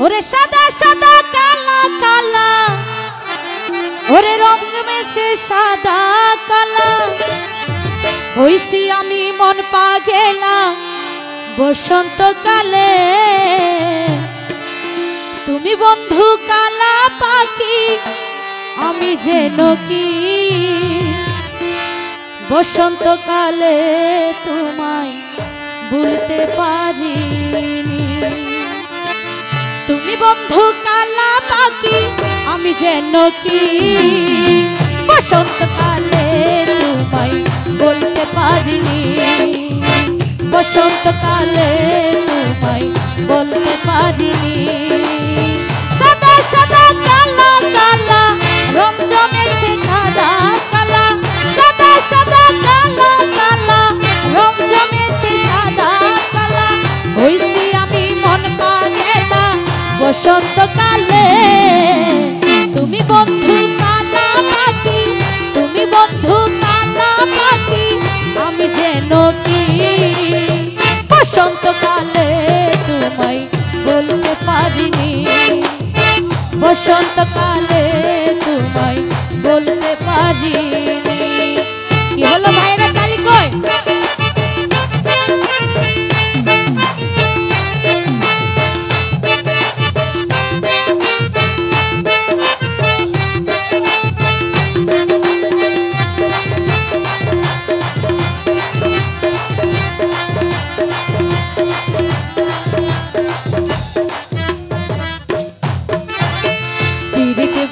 ওরে সাদা সাদা কালা কালা, ওরে রং জমেছে সাদা কালা, হইছি আমি মন পাগেলা বসন্তকালে। তুমি বন্ধু কালা পাখি, আমি যেন কি বসন্তকালে তোমায় ভুলতে পারিনি। তুমি বন্ধু কালা পাখি, আমি যেন কি বসন্তকালে তোমায় বলতে পারিনি। বসন্তকালে তোমায় বলতে পারিনি। সাদা সাদা কালা কালা, রং জমেছে সাদা কালা, সাদা সাদা কালা কালা, রং জমেছে সাদা কালা, হইছি আমি মন পাগেলা বসন্তকালে। তুমি বন্ধু কালা পাখি, তুমি বন্ধু কালা পাখি, আমি যেন কি বসন্তকালে তোমায় বলতে পারিনি। বসন্তকালে তোমায় বলতে পারিনি। কি হলো ভাইরা কালি কই?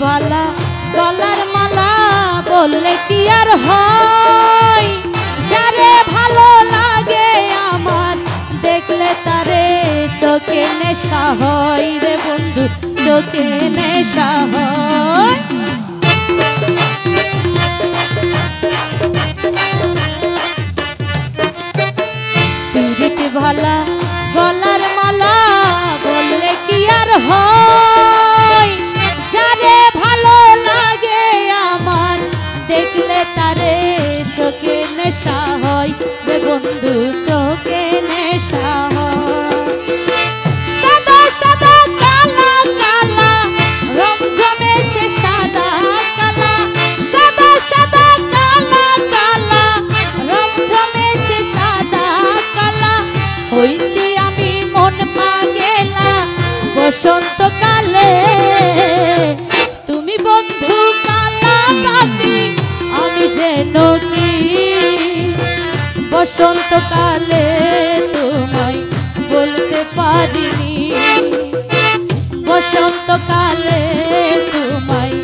বালা গলার মালা বললে কি আর হয়, যারে ভালো লাগে আমার দেখলে তারে চোখে নেশা হয় রে বন্ধু, চোখে নেশা হয়। পিরিতি ভালা গলার মালা বললে কি আর হয়, যারে ভালো লাগে আমার দেখলে তারে চোখে নেশা হয় রে বন্ধু, চোখে নেশা হয়। সাদা সাদা কালা কালা, রং জমেছে সাদা কালা, সাদা সাদা কালা কালা, রং জমেছে সাদা কালা, হইছি আমি মন পাগেলা বসন্তকালে। তুমি বন্ধু কালা পাখি, আমি যেন কি বসন্তকালে তোমায় বলতে পারিনি। বসন্তকালে তোমায়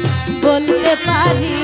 বলতে পারিনি।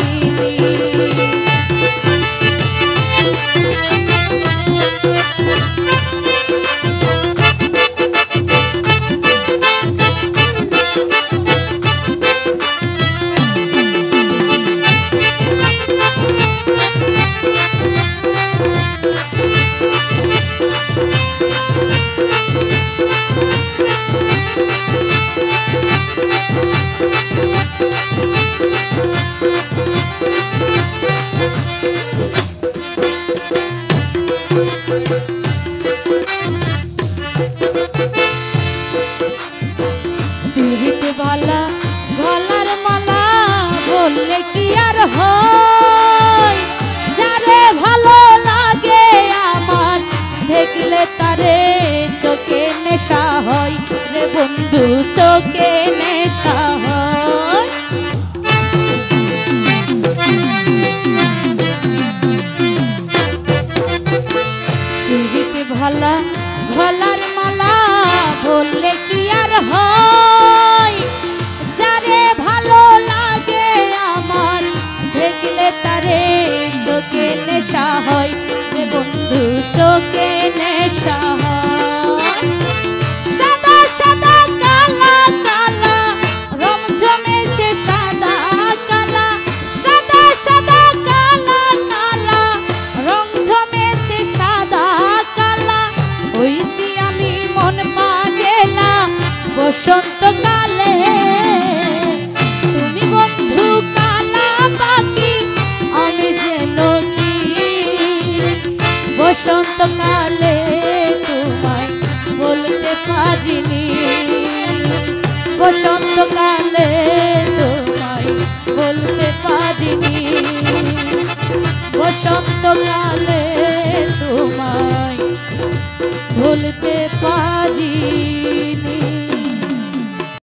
বালা গলার মালা বললে কি আর হয়, যারে ভালো লাগে আমার দেখলে তারে চোখে নেশা হয় রে বন্ধু, চোখে নেশা হয়। ভালা গলার মালা বললে কি আর হয়, যারে ভালো লাগে আমার দেখলে তারে চোখে নেশা হয় রে বন্ধু, চোখে নেশা হয়। সাদা সাদা কালা কালা, রং জমেছে সাদা কালা, সাদা সাদা কালা কালা, রং জমেছে সাদা কালা, হইছি আমি মন পাগেলা বসন্তকালে। তুমি বন্ধু কালা পাখি, আমি যেন কি বসন্তকালে তোমায় বলতে পারিনি। বসন্তকালে তোমায় বলতে পারিনি, বসন্তকালে তোমায় ভুলতে পারি।